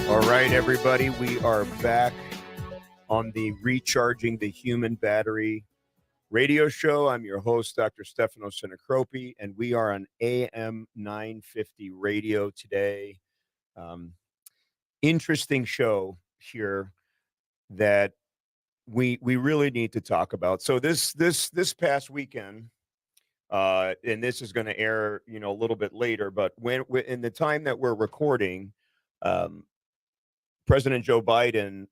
All right, everybody, we are back on the Recharging the Human Battery radio show. I'm your host, Dr. Stefano Sinicropi, and we are on AM 950 radio today. Interesting show here that we really need to talk about. So this past weekend, and this is going to air, a little bit later, but when in the time that we're recording, um, President Joe Biden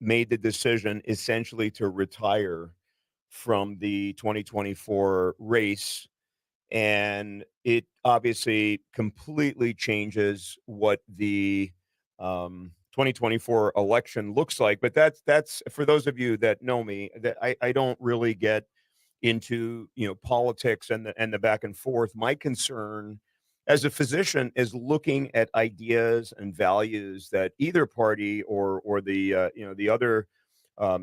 made the decision essentially to retire from the 2024 race. And it obviously completely changes what the 2024 election looks like. But that's for those of you that know me, that I don't really get into politics and the back and forth. My concern as a physician is looking at ideas and values that either party or the the other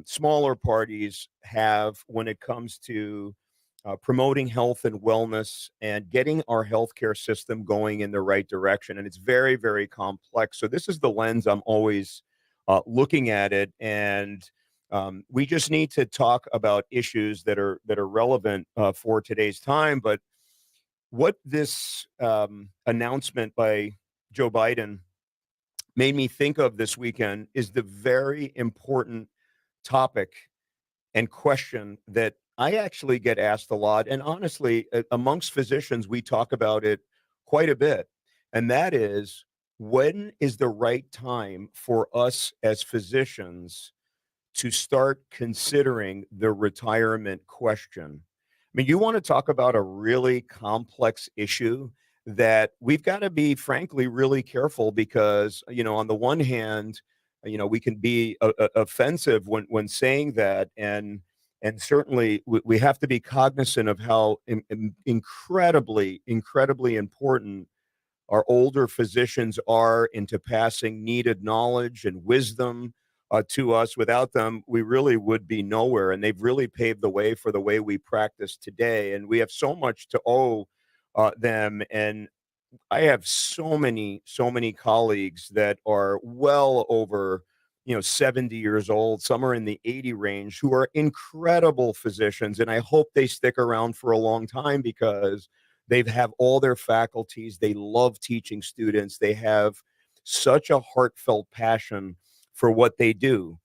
smaller parties have when it comes to promoting health and wellness and getting our healthcare system going in the right direction. And it's very, very complex. So this is the lens I'm always looking at it. And we just need to talk about issues that are relevant for today's time. But what this announcement by Joe Biden made me think of this weekend is the very important topic and question that I actually get asked a lot. And honestly, amongst physicians, we talk about it quite a bit. And that is, when is the right time for us as physicians to start considering the retirement question? I mean, you want to talk about a really complex issue that we've got to be, frankly, really careful because, on the one hand, we can be offensive when saying that, and certainly we have to be cognizant of how incredibly important our older physicians are into passing needed knowledge and wisdom to us. Without them, we really would be nowhere. And they've really paved the way for the way we practice today. And we have so much to owe them. And I have so many colleagues that are well over, 70 years old. Some are in the 80 range who are incredible physicians. And I hope they stick around for a long time because they have all their faculties. They love teaching students. They have such a heartfelt passion for what they do.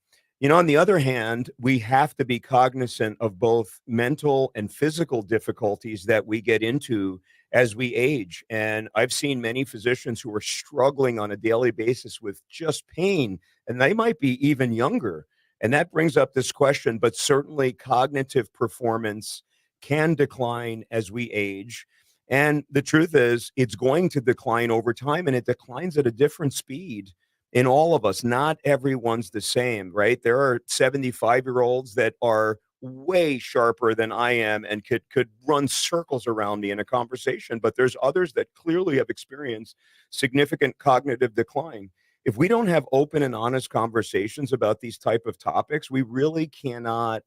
On the other hand, we have to be cognizant of both mental and physical difficulties that we get into as we age. And I've seen many physicians who are struggling on a daily basis with just pain, and they might be even younger. And that brings up this question, but certainly cognitive performance can decline as we age. And the truth is, it's going to decline over time, and it declines at a different speed in all of us. Not everyone's the same, right? There are 75-year-olds that are way sharper than I am and could run circles around me in a conversation, but there's others that clearly have experienced significant cognitive decline. If we don't have open and honest conversations about these type of topics, we really cannot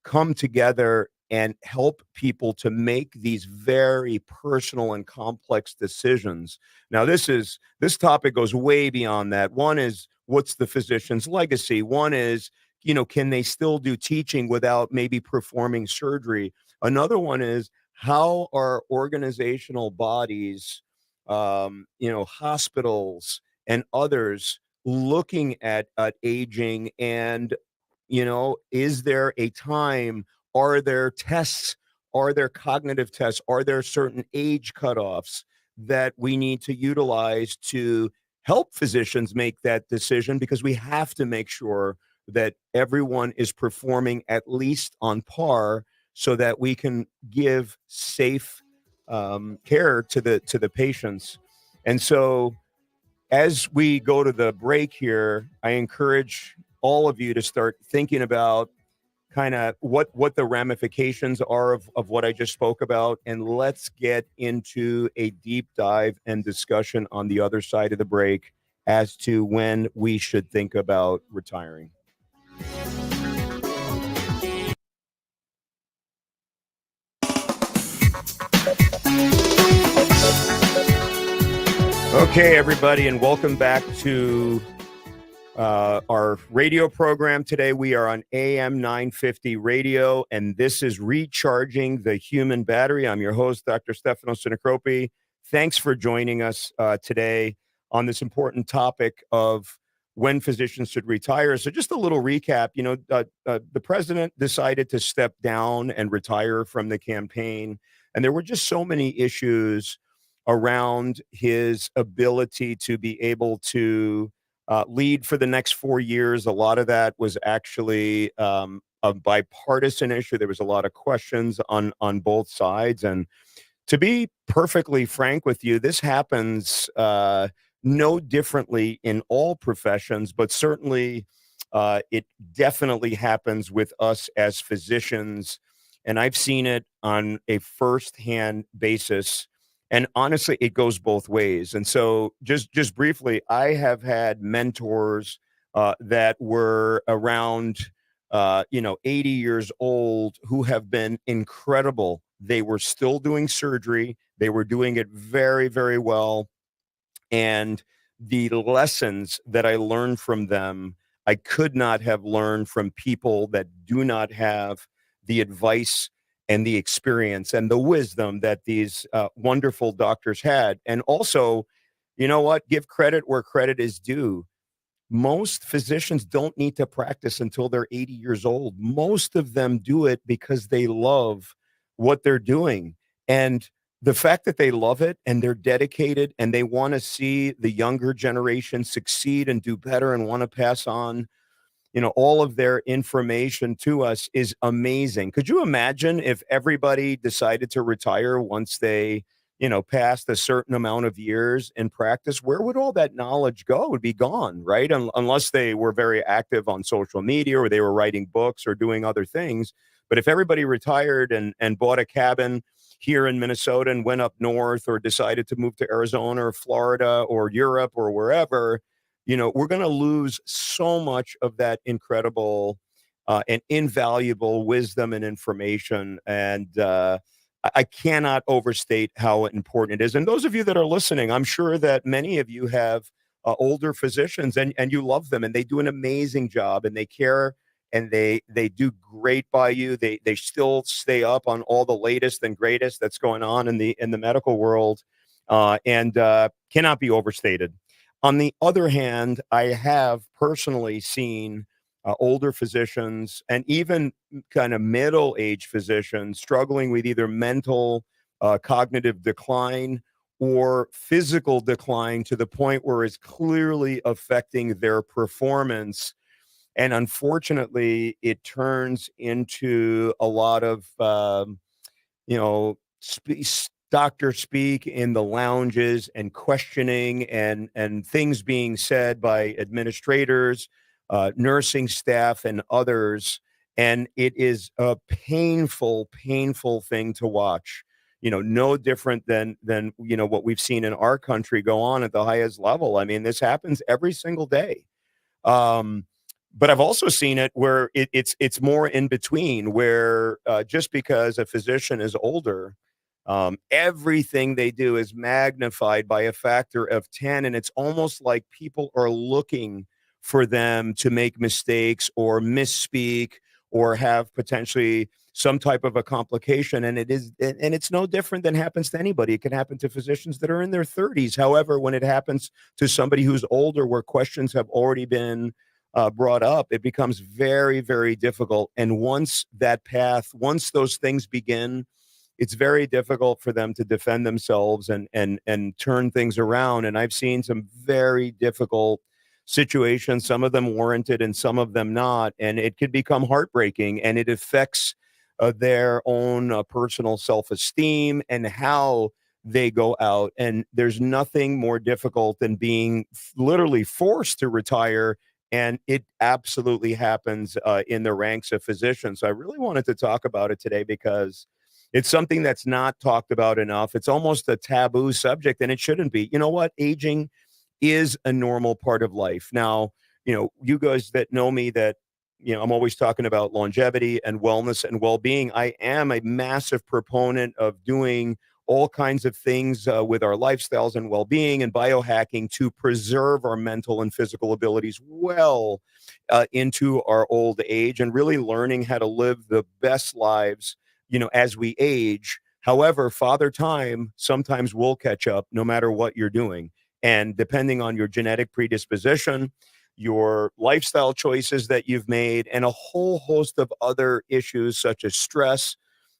come together and help people to make these very personal and complex decisions. Now, this topic goes way beyond that. One is, what's the physician's legacy? One is, can they still do teaching without maybe performing surgery? Another one is, how are organizational bodies, hospitals and others looking at aging? And, is there a time? Are there tests? Are there cognitive tests? Are there certain age cutoffs that we need to utilize to help physicians make that decision? Because we have to make sure that everyone is performing at least on par so that we can give safe care to the patients. And so as we go to the break here, I encourage all of you to start thinking about kind of what the ramifications are of what I just spoke about. And let's get into a deep dive and discussion on the other side of the break as to when we should think about retiring. Okay, everybody, and welcome back to our radio program today. We are on AM 950 radio, and this is Recharging the Human Battery. I'm your host, Dr. Stefano Sinicropi. Thanks for joining us today on this important topic of when physicians should retire. So just a little recap, the president decided to step down and retire from the campaign, and there were just so many issues around his ability to be able to lead for the next 4 years. A lot of that was actually a bipartisan issue. There was a lot of questions on both sides, and to be perfectly frank with you, this happens no differently in all professions, but certainly it definitely happens with us as physicians. And I've seen it on a firsthand basis. And honestly, it goes both ways. And so, just briefly, I have had mentors that were around 80 years old who have been incredible. They were still doing surgery. They were doing it very, very well. And the lessons that I learned from them, I could not have learned from people that do not have the advice and the experience and the wisdom that these wonderful doctors had. And also, you know what? Give credit where credit is due. Most physicians don't need to practice until they're 80 years old. Most of them do it because they love what they're doing. And the fact that they love it and they're dedicated and they want to see the younger generation succeed and do better and want to pass on all of their information to us is amazing. Could you imagine if everybody decided to retire once they, passed a certain amount of years in practice? Where would all that knowledge go? It would be gone, right? Unless they were very active on social media or they were writing books or doing other things. But if everybody retired and bought a cabin here in Minnesota and went up north or decided to move to Arizona or Florida or Europe or wherever, we're going to lose so much of that incredible and invaluable wisdom and information. And I cannot overstate how important it is. And those of you that are listening, I'm sure that many of you have older physicians and you love them and they do an amazing job and they care and they do great by you. They still stay up on all the latest and greatest that's going on in the medical world and cannot be overstated. On the other hand, I have personally seen older physicians and even kind of middle-aged physicians struggling with either mental cognitive decline or physical decline to the point where it's clearly affecting their performance. And unfortunately, it turns into a lot of you know, doctor speak in the lounges and questioning and things being said by administrators, nursing staff, and others. And it is a painful, painful thing to watch. No different than what we've seen in our country go on at the highest level. I mean, this happens every single day. Um, but I've also seen it where it's more in between, where just because a physician is older, everything they do is magnified by a factor of 10, and it's almost like people are looking for them to make mistakes or misspeak or have potentially some type of a complication. And it's no different than happens to anybody. It can happen to physicians that are in their 30s. However, when it happens to somebody who's older, where questions have already been brought up, it becomes very, very difficult. And once those things begin, it's very difficult for them to defend themselves and turn things around. And I've seen some very difficult situations, some of them warranted and some of them not. And it could become heartbreaking, and it affects their own personal self-esteem and how they go out. And there's nothing more difficult than being literally forced to retire. And it absolutely happens in the ranks of physicians. So I really wanted to talk about it today because it's something that's not talked about enough. It's almost a taboo subject, and it shouldn't be. You know what? Aging is a normal part of life. Now, you guys that know me that I'm always talking about longevity and wellness and well-being. I am a massive proponent of doing all kinds of things with our lifestyles and well-being and biohacking to preserve our mental and physical abilities well into our old age, and really learning how to live the best lives, as we age. However, Father Time sometimes will catch up no matter what you're doing. And depending on your genetic predisposition, your lifestyle choices that you've made, and a whole host of other issues such as stress,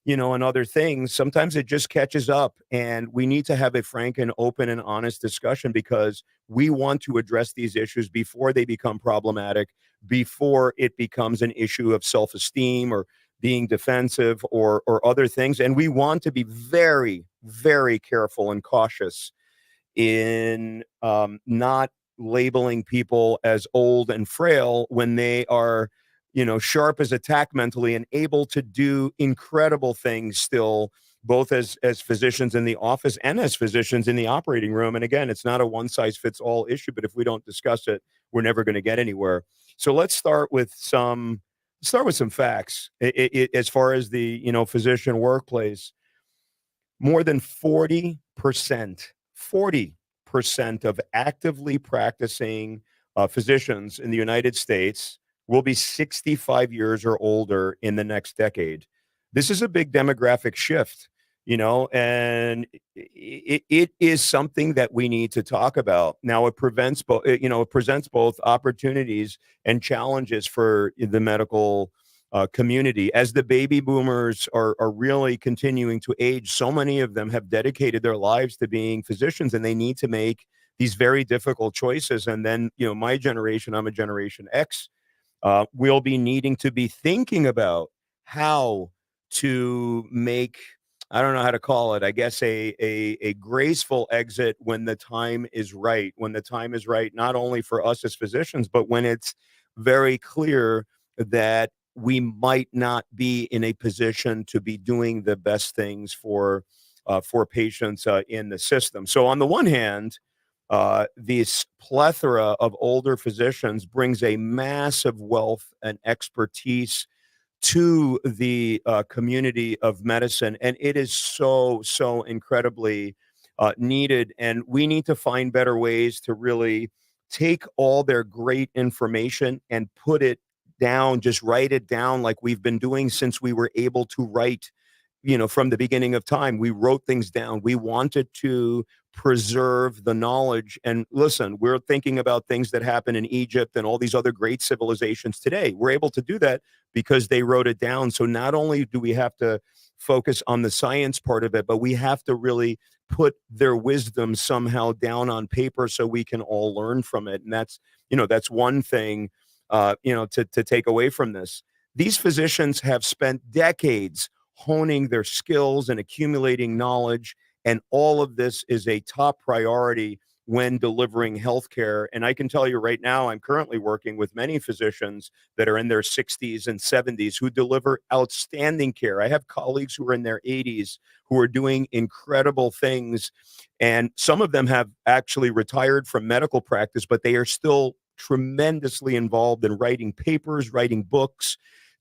and other things, sometimes it just catches up. And we need to have a frank and open and honest discussion, because we want to address these issues before they become problematic, before it becomes an issue of self esteem or being defensive or other things. And we want to be very, very careful and cautious in not labeling people as old and frail when they are, sharp as a tack mentally and able to do incredible things still, both as physicians in the office and as physicians in the operating room. And again, it's not a one size fits all issue, but if we don't discuss it, we're never going to get anywhere. So let's start with some facts. As far as the physician workplace, more than 40% of actively practicing physicians in the United States will be 65 years or older in the next decade. This is a big demographic shift, and it is something that we need to talk about. Now, it presents both opportunities and challenges for the medical community. As the baby boomers are really continuing to age, so many of them have dedicated their lives to being physicians, and they need to make these very difficult choices. And then, my generation, I'm a Generation X, we'll be needing to be thinking about how to make, I don't know how to call it, I guess a graceful exit when the time is right. When the time is right, not only for us as physicians, but when it's very clear that we might not be in a position to be doing the best things for patients in the system. So on the one hand, this plethora of older physicians brings a massive wealth and expertise to the community of medicine, and it is so incredibly needed. And we need to find better ways to really take all their great information and put it down, just write it down like we've been doing since we were able to write, from the beginning of time. We wrote things down. We wanted to preserve the knowledge. And listen, we're thinking about things that happen in Egypt and all these other great civilizations today. We're able to do that because they wrote it down. So not only do we have to focus on the science part of it, but we have to really put their wisdom somehow down on paper so we can all learn from it. And that's one thing, to take away from this. These physicians have spent decades honing their skills and accumulating knowledge. And all of this is a top priority when delivering healthcare. And I can tell you right now, I'm currently working with many physicians that are in their 60s and 70s who deliver outstanding care. I have colleagues who are in their 80s who are doing incredible things. And some of them have actually retired from medical practice, but they are still tremendously involved in writing papers, writing books,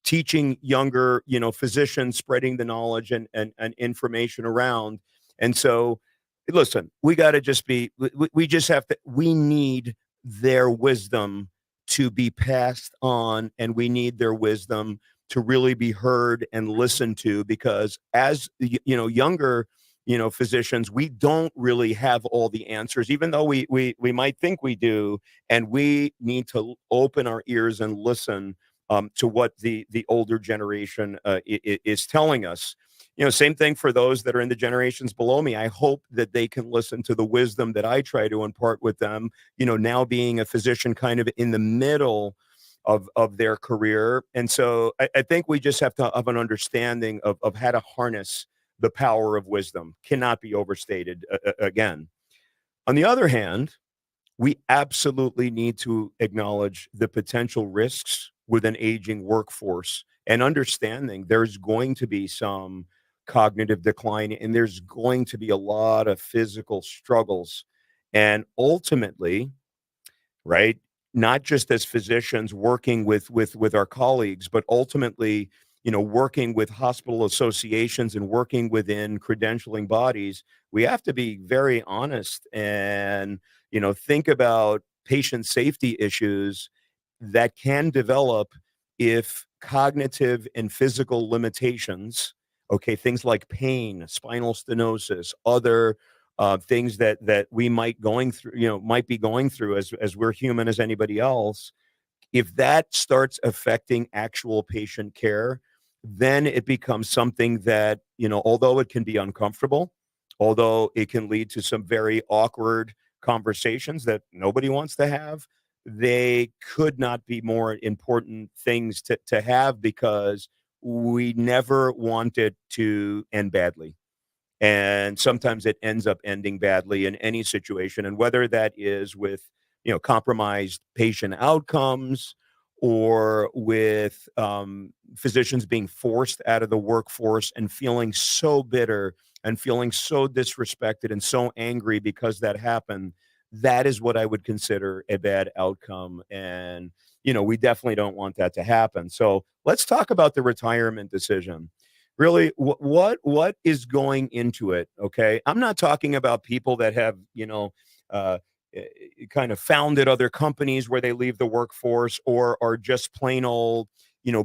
teaching younger, physicians, spreading the knowledge and information around. And so, listen, we got to just we just have to, we need their wisdom to be passed on, and we need their wisdom to really be heard and listened to, because as, younger, physicians, we don't really have all the answers, even though we might think we do. And we need to open our ears and listen to what the older generation is telling us. Same thing for those that are in the generations below me. I hope that they can listen to the wisdom that I try to impart with them, now being a physician kind of in the middle of their career. And so I think we just have to have an understanding of how to harness the power of wisdom. Cannot be overstated again. On the other hand, we absolutely need to acknowledge the potential risks with an aging workforce, and understanding there's going to be some cognitive decline, and there's going to be a lot of physical struggles. And ultimately, right, not just as physicians working with our colleagues, but ultimately, working with hospital associations and working within credentialing bodies, we have to be very honest and, think about patient safety issues that can develop if cognitive and physical limitations, okay, things like pain, spinal stenosis, other things that we might be going through as we're human as anybody else, if that starts affecting actual patient care, then it becomes something that, although it can be uncomfortable, although it can lead to some very awkward conversations that nobody wants to have, they could not be more important things to have because we never want it to end badly. And sometimes it ends up ending badly in any situation. And whether that is with, compromised patient outcomes or with physicians being forced out of the workforce and feeling so bitter and feeling so disrespected and so angry because that happened, that is what I would consider a bad outcome. And, we definitely don't want that to happen. So let's talk about the retirement decision. Really, what is going into it, okay? I'm not talking about people that have, uh, eh, kind of founded other companies where they leave the workforce or are just plain old,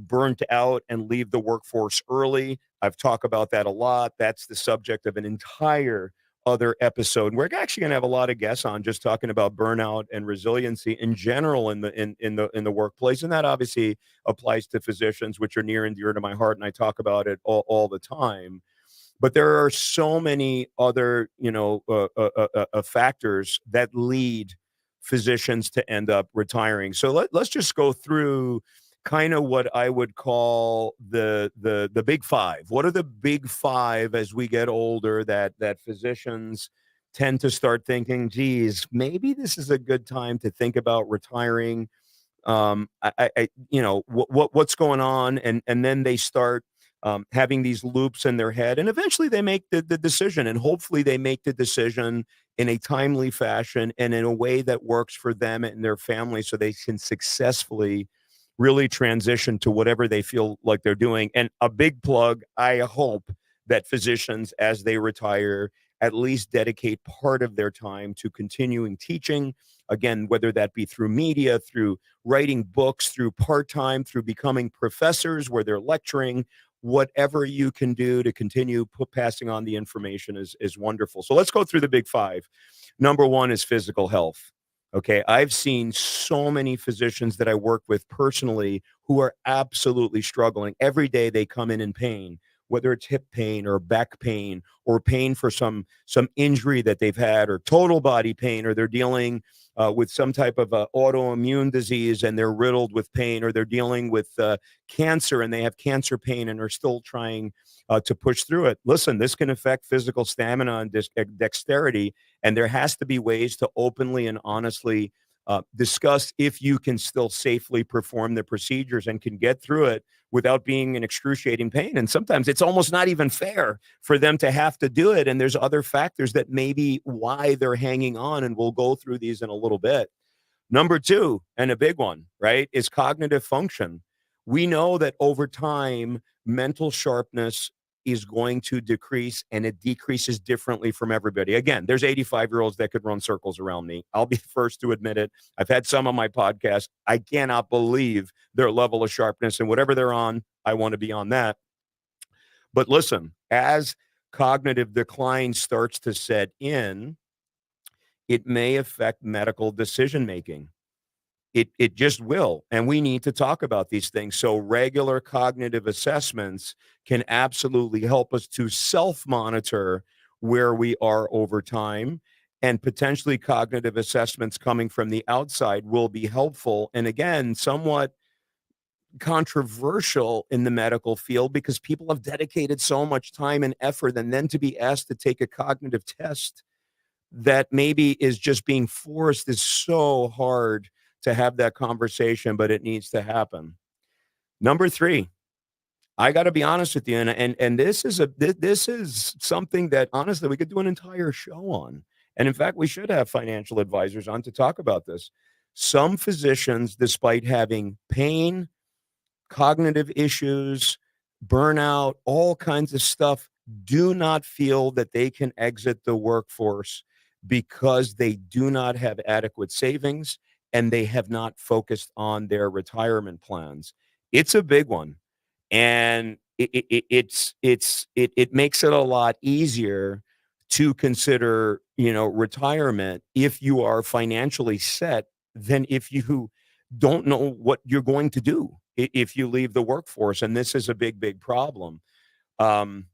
burnt out and leave the workforce early. I've talked about that a lot. That's the subject of an entire other episode. We're actually going to have a lot of guests on just talking about burnout and resiliency in general in the workplace, and that obviously applies to physicians, which are near and dear to my heart, and I talk about it all the time. But there are so many other, factors that lead physicians to end up retiring. So let's just go through kind of what I would call the big five. What are the big five as we get older that physicians tend to start thinking, geez, maybe this is a good time to think about retiring. What's going on, and then they start having these loops in their head, and eventually they make the decision, and hopefully they make the decision in a timely fashion and in a way that works for them and their family, so they can successfully really transition to whatever they feel like they're doing. And a big plug, I hope that physicians, as they retire, at least dedicate part of their time to continuing teaching. Again, whether that be through media, through writing books, through part-time, through becoming professors where they're lecturing, whatever you can do to continue passing on the information is wonderful. So let's go through the big five. Number one is physical health. Okay, I've seen so many physicians that I work with personally who are absolutely struggling. Every day they come in pain, whether it's hip pain or back pain or pain for some injury that they've had, or total body pain, or they're dealing with some type of autoimmune disease and they're riddled with pain, or they're dealing with cancer and they have cancer pain and are still trying to push through it. Listen, this can affect physical stamina and dexterity, and there has to be ways to openly and honestly discuss if you can still safely perform the procedures and can get through it without being in excruciating pain. And sometimes it's almost not even fair for them to have to do it. And there's other factors that may be why they're hanging on. And we'll go through these in a little bit. Number two, and a big one, right, is cognitive function. We know that over time, mental sharpness is going to decrease, and it decreases differently from everybody. Again, there's 85-year-olds that could run circles around me. I'll be the first to admit it. I've had some on my podcast. I cannot believe their level of sharpness, and whatever they're on, I want to be on that. But listen, as cognitive decline starts to set in, it may affect medical decision making. It just will, and we need to talk about these things. So regular cognitive assessments can absolutely help us to self-monitor where we are over time, and potentially cognitive assessments coming from the outside will be helpful, and again, somewhat controversial in the medical field because people have dedicated so much time and effort, and then to be asked to take a cognitive test that maybe is just being forced is so hard to have that conversation, but it needs to happen. Number three, I got to be honest with you, and this is something that honestly we could do an entire show on. And in fact, we should have financial advisors on to talk about this. Some physicians, despite having pain, cognitive issues, burnout, all kinds of stuff, do not feel that they can exit the workforce because they do not have adequate savings and they have not focused on their retirement plans. It's a big one. And it makes it a lot easier to consider, retirement if you are financially set than if you don't know what you're going to do if you leave the workforce. And this is a big, big problem. Um,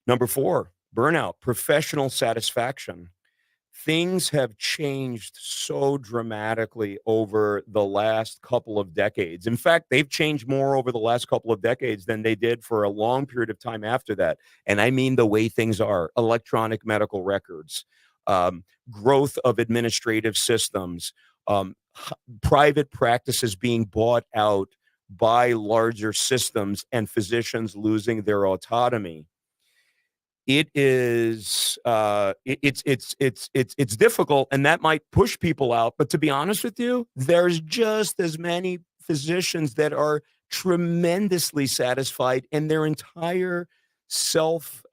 Number four, burnout, professional satisfaction. Things have changed so dramatically over the last couple of decades. In fact, they've changed more over the last couple of decades than they did for a long period of time after that. And I mean the way things are: electronic medical records, um, growth of administrative systems, private practices being bought out by larger systems, and physicians losing their autonomy. It's difficult, and that might push people out, but to be honest with you, there's just as many physicians that are tremendously satisfied, and self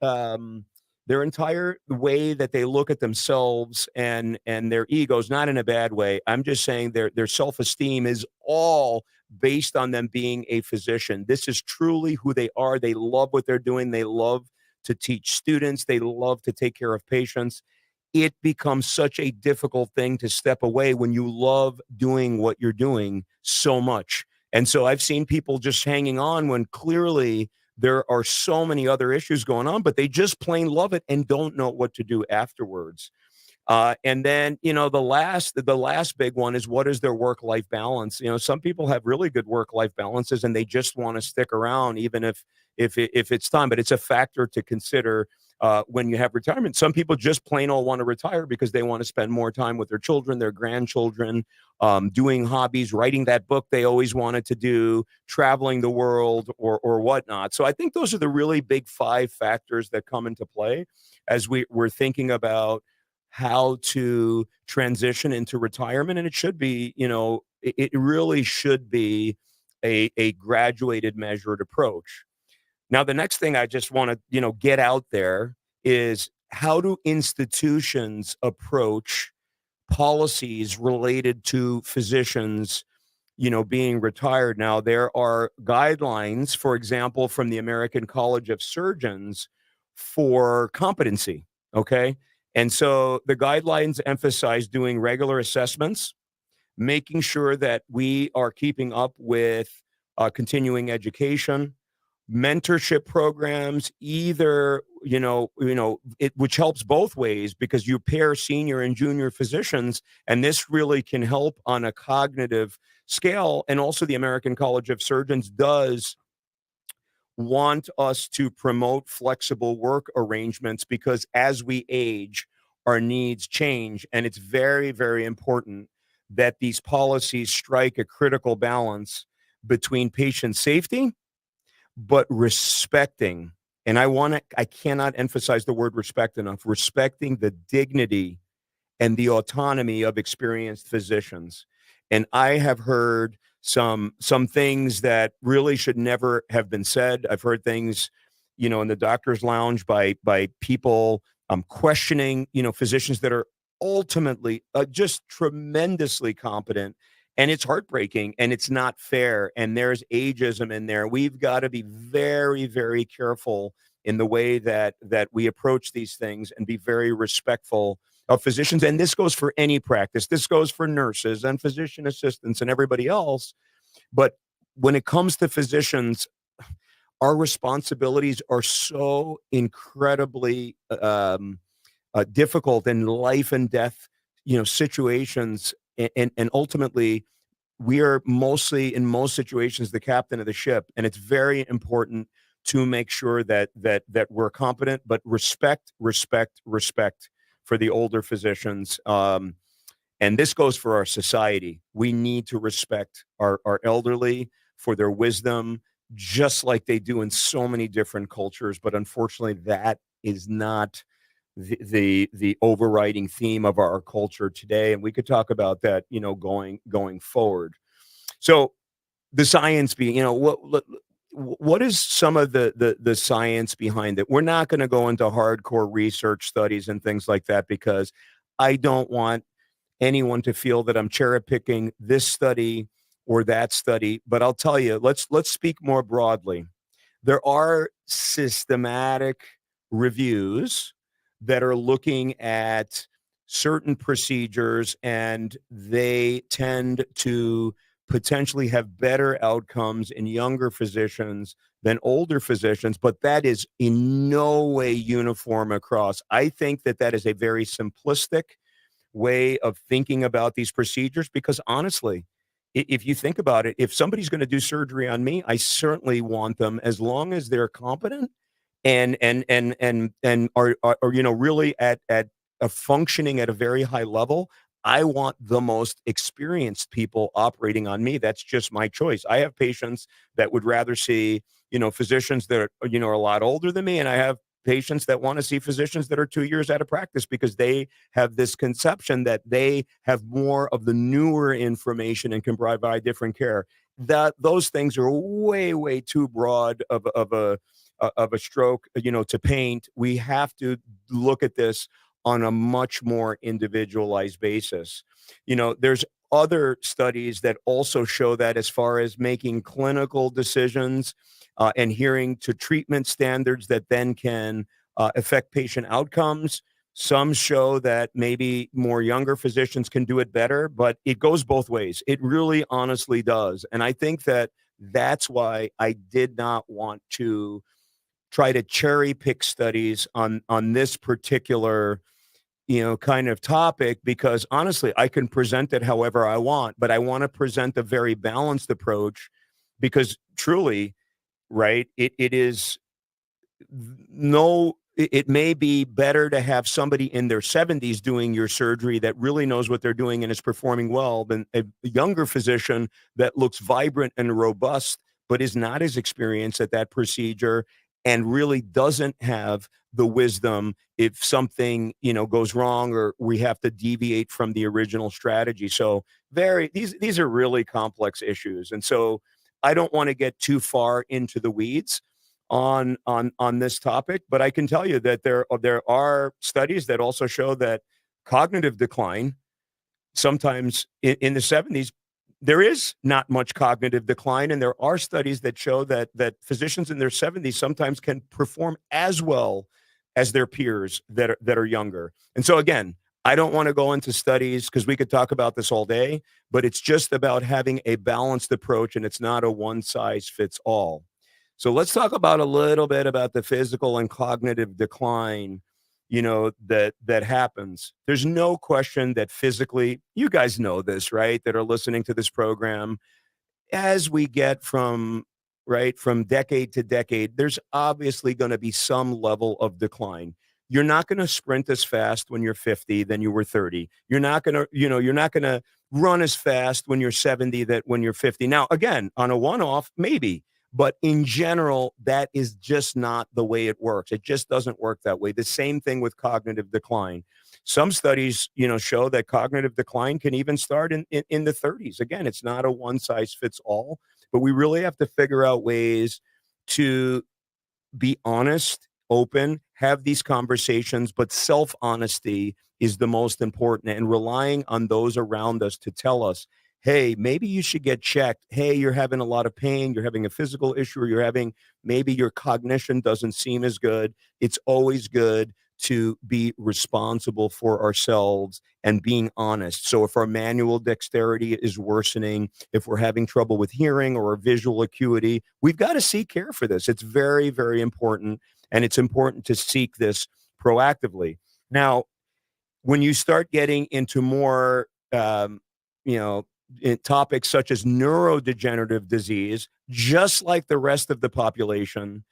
their entire way that they look at themselves and their egos, not in a bad way. I'm just saying their self-esteem is all based on them being a physician. This is truly who they are. They love what they're doing. They love to teach students. They love to take care of patients. It becomes such a difficult thing to step away when you love doing what you're doing so much. And so I've seen people just hanging on when clearly there are so many other issues going on, but they just plain love it and don't know what to do afterwards. And then, the last big one is, what is their work-life balance? Some people have really good work-life balances and they just want to stick around, even if it's time. But it's a factor to consider when you have retirement. Some people just plain old want to retire because they want to spend more time with their children, their grandchildren, doing hobbies, writing that book they always wanted to do, traveling the world, or whatnot. So I think those are the really big five factors that come into play as we're thinking about how to transition into retirement. And it should be, it really should be a graduated, measured approach. Now, the next thing I just want to, get out there is, how do institutions approach policies related to physicians, being retired? Now, there are guidelines, for example, from the American College of Surgeons for competency. Okay. And so the guidelines emphasize doing regular assessments, making sure that we are keeping up with continuing education, mentorship programs, either, which helps both ways because you pair senior and junior physicians, and this really can help on a cognitive scale. And also, the American College of Surgeons does want us to promote flexible work arrangements because as we age, our needs change. And it's very, very important that these policies strike a critical balance between patient safety, but respecting, and I cannot emphasize the word respect enough, respecting the dignity and the autonomy of experienced physicians. And I have heard some things that really should never have been said. I've heard things, in the doctor's lounge by people questioning, physicians that are ultimately just tremendously competent. And it's heartbreaking and it's not fair. And there's ageism in there. We've got to be very, very careful in the way that we approach these things and be very respectful of physicians. And this goes for any practice. This goes for nurses and physician assistants and everybody else. But when it comes to physicians, our responsibilities are so incredibly difficult in life and death, situations. And ultimately, we are mostly, in most situations, the captain of the ship. And it's very important to make sure that we're competent, but respect for the older physicians. And this goes for our society. We need to respect our elderly for their wisdom, just like they do in so many different cultures. But unfortunately, that is not the overriding theme of our culture today, and we could talk about that, going forward. So the science being, what is some of the science behind it? We're not going to go into hardcore research studies and things like that because I don't want anyone to feel that I'm cherry picking this study or that study. But I'll tell you, let's speak more broadly. There are systematic reviews that are looking at certain procedures, and they tend to potentially have better outcomes in younger physicians than older physicians, but that is in no way uniform across. I think that that is a very simplistic way of thinking about these procedures because honestly, if you think about it, if somebody's going to do surgery on me, I certainly want them as long as they're competent and are really at a functioning at a very high level. I want the most experienced people operating on me. That's just my choice. I have patients that would rather see physicians that are a lot older than me, and I have patients that want to see physicians that are 2 years out of practice because they have this conception that they have more of the newer information and can provide different care. That those things are way, way too broad of a stroke, to paint. We have to look at this on a much more individualized basis. There's other studies that also show that as far as making clinical decisions and adhering to treatment standards that then can affect patient outcomes. Some show that maybe more younger physicians can do it better, but it goes both ways. It really honestly does. And I think that that's why I did not want to try to cherry pick studies on this particular kind of topic because honestly I can present it however I want, but I want to present a very balanced approach because truly, right, it is no it may be better to have somebody in their 70s doing your surgery that really knows what they're doing and is performing well than a younger physician that looks vibrant and robust but is not as experienced at that procedure and really doesn't have the wisdom if something goes wrong or we have to deviate from the original strategy. So these are really complex issues, and so I don't want to get too far into the weeds on this topic, but I can tell you that there are studies that also show that cognitive decline sometimes in the 70s there is not much cognitive decline, and there are studies that show that physicians in their 70s sometimes can perform as well as their peers that are younger. And so again, I don't want to go into studies because we could talk about this all day, but it's just about having a balanced approach, and it's not a one size fits all. So let's talk about a little bit about the physical and cognitive decline, that happens. There's no question that physically, you guys know this, right? That are listening to this program, as we get from decade to decade, there's obviously going to be some level of decline. You're not going to sprint as fast when you're 50 than you were 30. You're not going to run as fast when you're 70 that when you're 50. Now, again, on a one-off, maybe, but in general, that is just not the way it works. It just doesn't work that way. The same thing with cognitive decline. Some studies, show that cognitive decline can even start in the 30s. Again, it's not a one size fits all, but we really have to figure out ways to be honest, open, have these conversations, but self honesty is the most important and relying on those around us to tell us, hey, maybe you should get checked. Hey, you're having a lot of pain. You're having a physical issue, or maybe your cognition doesn't seem as good. It's always good to be responsible for ourselves and being honest. So if our manual dexterity is worsening, if we're having trouble with hearing or visual acuity, we've got to seek care for this. It's very, very important. And it's important to seek this proactively. Now, when you start getting into more, you know, topics such as neurodegenerative disease, just like the rest of the population,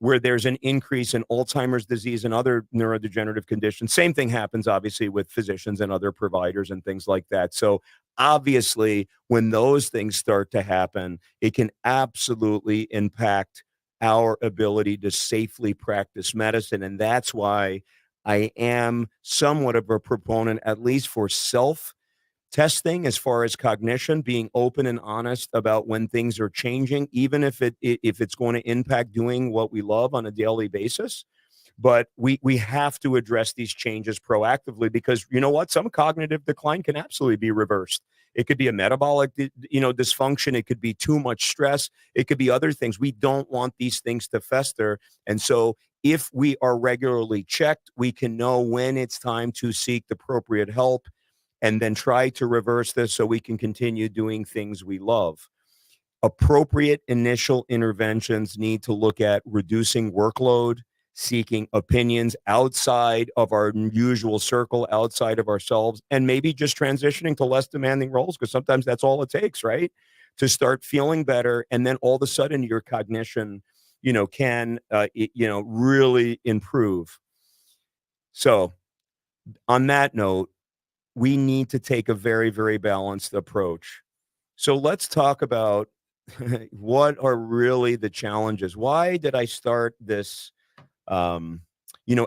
where there's an increase in Alzheimer's disease and other neurodegenerative conditions. Same thing happens, obviously, with physicians and other providers and things like that. So, obviously, when those things start to happen, it can absolutely impact our ability to safely practice medicine. And that's why I am somewhat of a proponent, at least for self testing as far as cognition, being open and honest about when things are changing, even if it's going to impact doing what we love on a daily basis. But we have to address these changes proactively because you know what? Some cognitive decline can absolutely be reversed. It could be a metabolic, dysfunction. It could be too much stress. It could be other things. We don't want these things to fester. And so if we are regularly checked, we can know when it's time to seek the appropriate help and then try to reverse this so we can continue doing things we love. Appropriate initial interventions need to look at reducing workload, seeking opinions outside of our usual circle, outside of ourselves, and maybe just transitioning to less demanding roles because sometimes that's all it takes, right? To start feeling better, and then all of a sudden your cognition, can really improve. So, on that note, we need to take a very, very balanced approach. So let's talk about what are really the challenges. Why did I start this,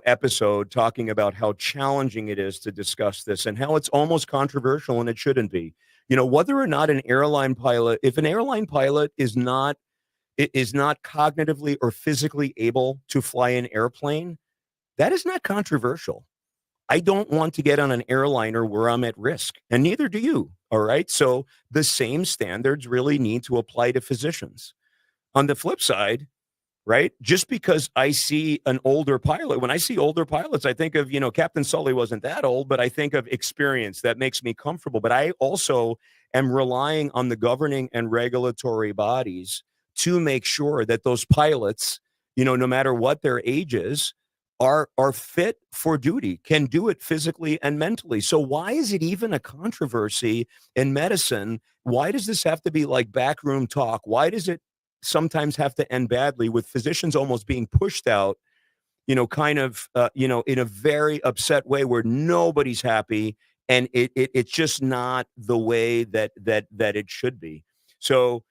episode talking about how challenging it is to discuss this and how it's almost controversial and it shouldn't be? Whether or not an airline pilot, if an airline pilot is not cognitively or physically able to fly an airplane, that is not controversial. I don't want to get on an airliner where I'm at risk, and neither do you. All right. So the same standards really need to apply to physicians. On the flip side, right? Just because I see an older pilot, when I see older pilots, I think of, Captain Sully wasn't that old, but I think of experience that makes me comfortable. But I also am relying on the governing and regulatory bodies to make sure that those pilots, no matter what their age is, are fit for duty, can do it physically and mentally. So why is it even a controversy in medicine? Why does this have to be like backroom talk? Why does it sometimes have to end badly with physicians almost being pushed out, in a very upset way where nobody's happy, and it's just not the way that it should be. So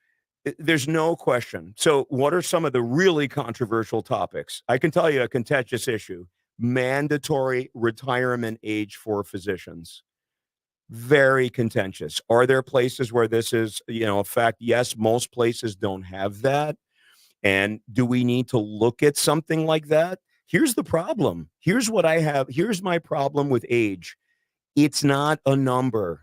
there's no question. So what are some of the really controversial topics? I can tell you a contentious issue: mandatory retirement age for physicians. Very contentious. Are there places where this is, a fact? Yes, most places don't have that. And do we need to look at something like that? Here's the problem. Here's what I have. Here's my problem with age. It's not a number.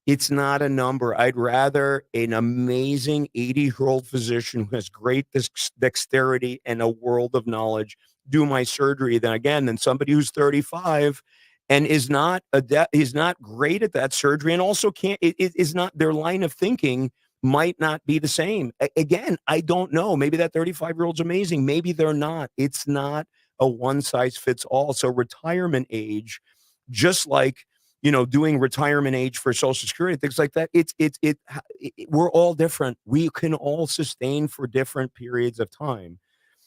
It's not a number. I'd rather an amazing 80-year-old physician who has great dexterity and a world of knowledge do my surgery than somebody who's 35 and is not great at that surgery, and also can't it is not, their line of thinking might not be the same. Again, I don't know. Maybe that 35-year-old's amazing. Maybe they're not. It's not a one size fits all. So retirement age, just like, doing retirement age for Social Security, things like that. We're all different. We can all sustain for different periods of time.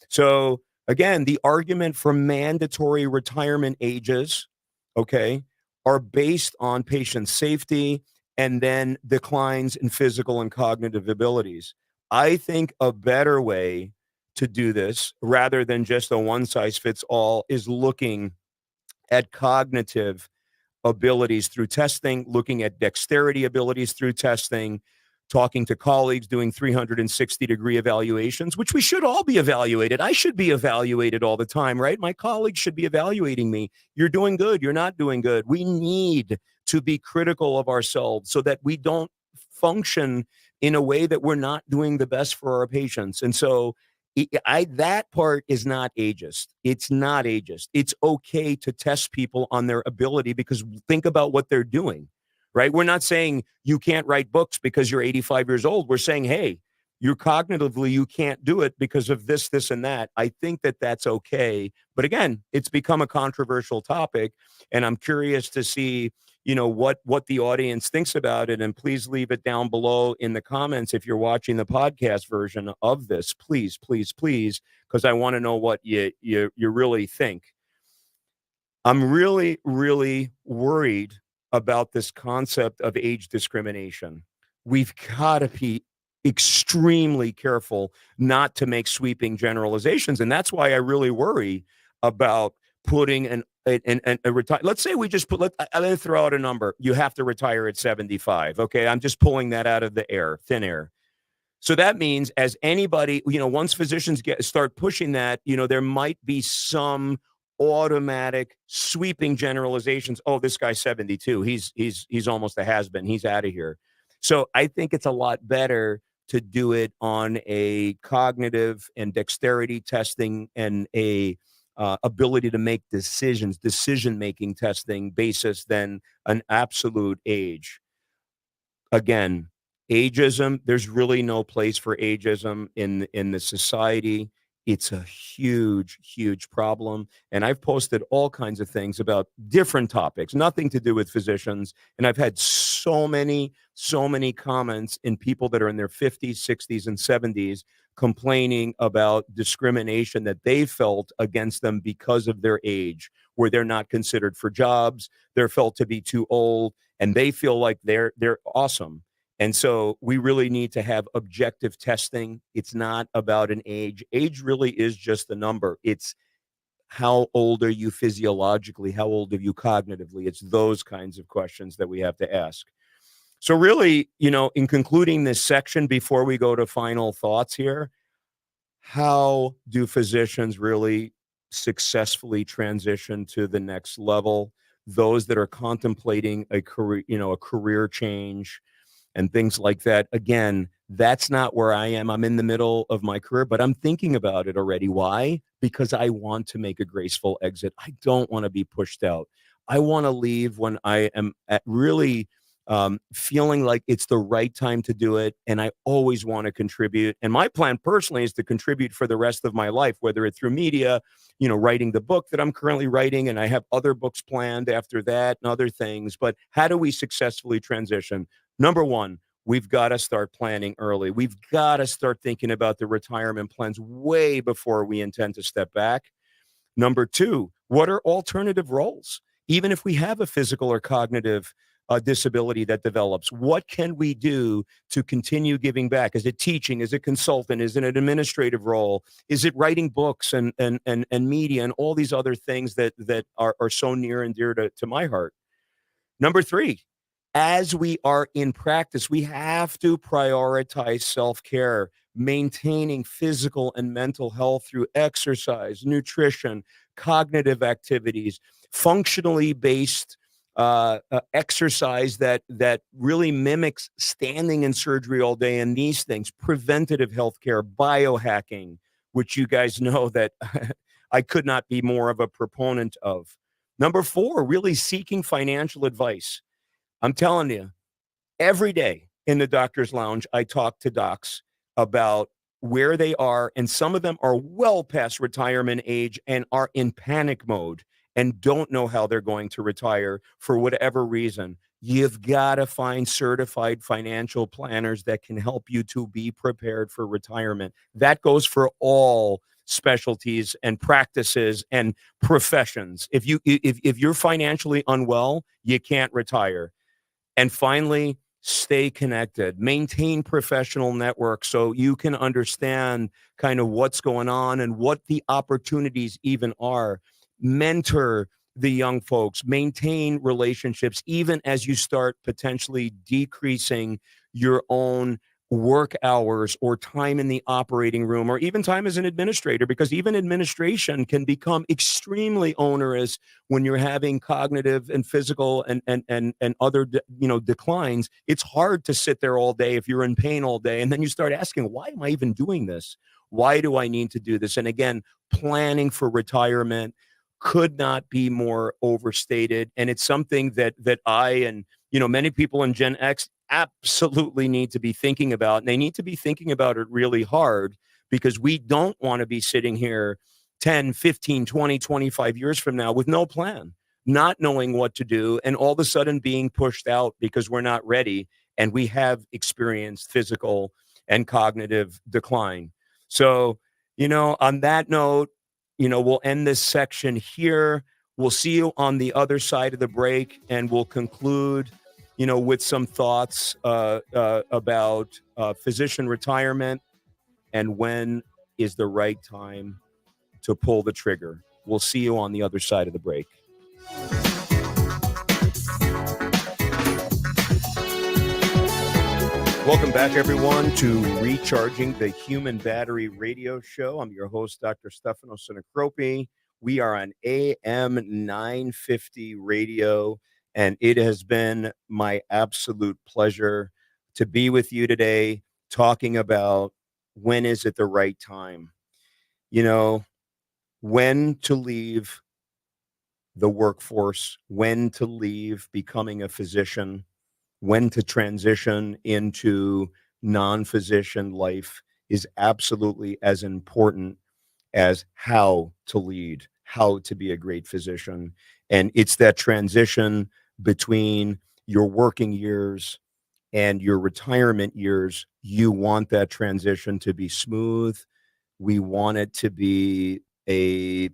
So again, the argument for mandatory retirement ages, okay, are based on patient safety and then declines in physical and cognitive abilities. I think a better way to do this, rather than just a one size fits all, is looking at cognitive abilities through testing, looking at dexterity abilities through testing, talking to colleagues, doing 360-degree evaluations, which we should all be evaluated. I should be evaluated all the time, right? My colleagues should be evaluating me. You're doing good. You're not doing good. We need to be critical of ourselves so that we don't function in a way that we're not doing the best for our patients. And so that part is not ageist. It's not ageist. It's okay to test people on their ability because think about what they're doing, right? We're not saying you can't write books because you're 85 years old. We're saying, hey, you're cognitively, you can't do it because of this, this, and that. I think that that's okay. But again, it's become a controversial topic, and I'm curious to see, what the audience thinks about it. And please leave it down below in the comments if you're watching the podcast version of this. Please, please, please, because I want to know what you really think. I'm really, really worried about this concept of age discrimination. We've got to be extremely careful not to make sweeping generalizations. And that's why I really worry about putting an and retire. Let's say we just put. I'm going to throw out a number. You have to retire at 75. Okay, I'm just pulling that out of the air, thin air. So that means, as anybody, once physicians start pushing that, there might be some automatic sweeping generalizations. Oh, this guy's 72. He's almost a has-been. He's out of here. So I think it's a lot better to do it on a cognitive and dexterity testing and a ability to make decision-making testing basis than an absolute age. Again, ageism, there's really no place for ageism in the society. It's a huge, huge problem. And I've posted all kinds of things about different topics, nothing to do with physicians. And I've had so many comments in people that are in their 50s, 60s, and 70s complaining about discrimination that they felt against them because of their age, where they're not considered for jobs, they're felt to be too old, and they feel like they're awesome. And so we really need to have objective testing. It's not about an age. Age really is just a number. It's how old are you physiologically? How old are you cognitively? It's those kinds of questions that we have to ask. So really, in concluding this section, before we go to final thoughts here, how do physicians really successfully transition to the next level? Those that are contemplating a career change and things like that. Again, that's not where I am. I'm in the middle of my career, but I'm thinking about it already. Why? Because I want to make a graceful exit. I don't want to be pushed out. I want to leave when I am at really feeling like it's the right time to do it. And I always want to contribute. And my plan personally is to contribute for the rest of my life, whether it's through media, writing the book that I'm currently writing, and I have other books planned after that and other things. But how do we successfully transition? Number one, we've got to start planning early. We've got to start thinking about the retirement plans way before we intend to step back. Number two, what are alternative roles? Even if we have a physical or cognitive disability that develops, what can we do to continue giving back? Is it teaching? Is it consultant? Is it an administrative role? Is it writing books and media and all these other things that are so near and dear to my heart? Number three, as we are in practice, we have to prioritize self-care, maintaining physical and mental health through exercise, nutrition, cognitive activities, functionally based exercise that really mimics standing in surgery all day, and these things, preventative healthcare, biohacking, which you guys know that I could not be more of a proponent of. Number four, really seeking financial advice. I'm telling you, every day in the doctor's lounge, I talk to docs about where they are, and some of them are well past retirement age and are in panic mode and don't know how they're going to retire for whatever reason. You've got to find certified financial planners that can help you to be prepared for retirement. That goes for all specialties and practices and professions. If you're financially unwell, you can't retire. And finally, stay connected, maintain professional networks so you can understand kind of what's going on and what the opportunities even are. Mentor the young folks, maintain relationships, even as you start potentially decreasing your own work hours or time in the operating room, or even time as an administrator, because even administration can become extremely onerous when you're having cognitive and physical and other declines. It's hard to sit there all day if you're in pain all day, and then you start asking, why am I even doing this? Why do I need to do this? And again, planning for retirement could not be more overstated, and it's something that I and many people in Gen X absolutely need to be thinking about, and they need to be thinking about it really hard, because we don't want to be sitting here 10, 15, 20, 25 years from now with no plan, not knowing what to do, and all of a sudden being pushed out because we're not ready and we have experienced physical and cognitive decline. So, on that note, we'll end this section here. We'll see you on the other side of the break, and we'll conclude with some thoughts about physician retirement and when is the right time to pull the trigger. We'll see you on the other side of the break. Welcome back, everyone, to Recharging the Human Battery radio show. I'm your host, Dr. Stefano Sinicropi. We are on AM 950 radio, and it has been my absolute pleasure to be with you today talking about when is it the right time? You know, when to leave the workforce, when to leave becoming a physician, when to transition into non-physician life is absolutely as important as how to lead, how to be a great physician. And it's that transition between your working years and your retirement years. You want that transition to be smooth. We want it to be a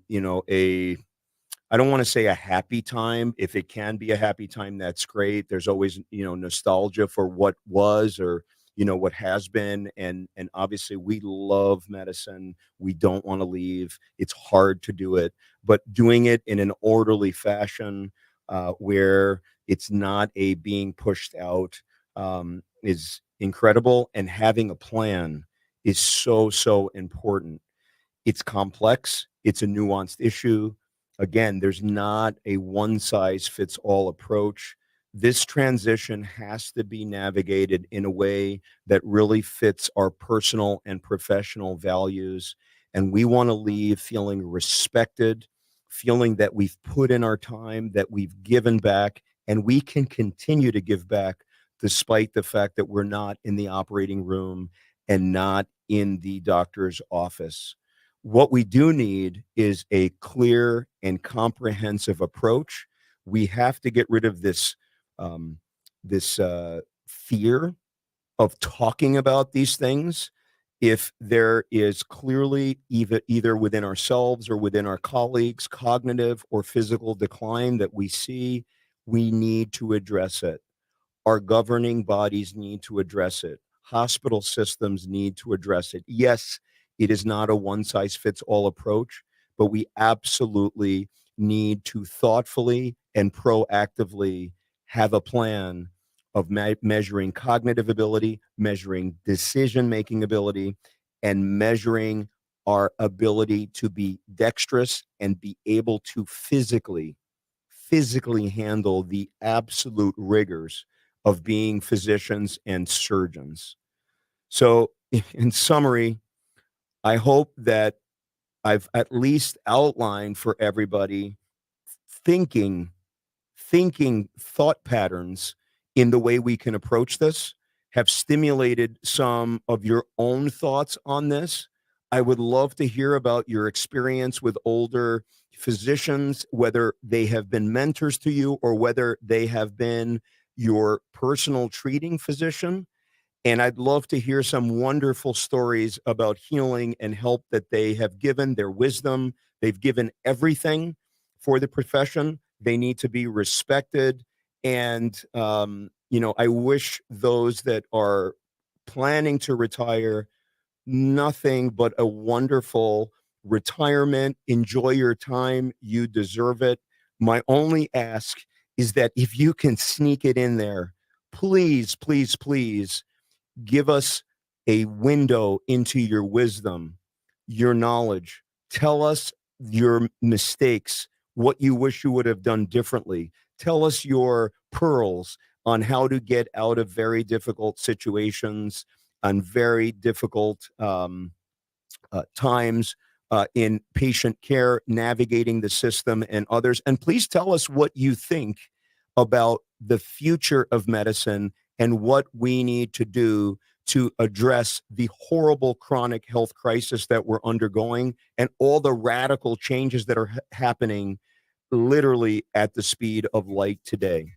I don't want to say a happy time. If it can be a happy time, that's great. There's always, nostalgia for what was or, what has been. And obviously we love medicine. We don't want to leave. It's hard to do it, but doing it in an orderly fashion, where it's not a being pushed out, is incredible. And having a plan is so, so important. It's complex. It's a nuanced issue. Again, there's not a one size fits all approach. This transition has to be navigated in a way that really fits our personal and professional values. And we want to leave feeling respected, feeling that we've put in our time, that we've given back, and we can continue to give back despite the fact that we're not in the operating room and not in the doctor's office. What we do need is a clear and comprehensive approach. We have to get rid of this fear of talking about these things. If there is clearly either within ourselves or within our colleagues, cognitive or physical decline that we see, we need to address it. Our governing bodies need to address it. Hospital systems need to address it. Yes, it is not a one size fits all approach, but we absolutely need to thoughtfully and proactively have a plan of measuring cognitive ability, measuring decision making ability, and measuring our ability to be dexterous and be able to physically handle the absolute rigors of being physicians and surgeons. So, in summary, I hope that I've at least outlined for everybody thinking thought patterns in the way we can approach this, have stimulated some of your own thoughts on this. I would love to hear about your experience with older physicians, whether they have been mentors to you or whether they have been your personal treating physician. And I'd love to hear some wonderful stories about healing and help that they have given, their wisdom. They've given everything for the profession. They need to be respected. And, I wish those that are planning to retire nothing but a wonderful retirement. Enjoy your time. You deserve it. My only ask is that if you can sneak it in there, please, please, please give us a window into your wisdom, your knowledge. Tell us your mistakes, what you wish you would have done differently. Tell us your pearls on how to get out of very difficult situations and very difficult times in patient care, navigating the system and others. And please tell us what you think about the future of medicine and what we need to do to address the horrible chronic health crisis that we're undergoing and all the radical changes that are happening literally at the speed of light today.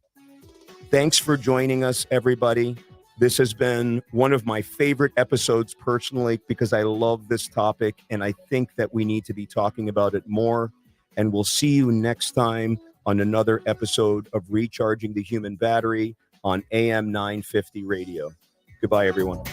Thanks for joining us, everybody. This has been one of my favorite episodes personally because I love this topic and I think that we need to be talking about it more. And we'll see you next time on another episode of Recharging the Human Battery on AM 950 radio. Goodbye, everyone.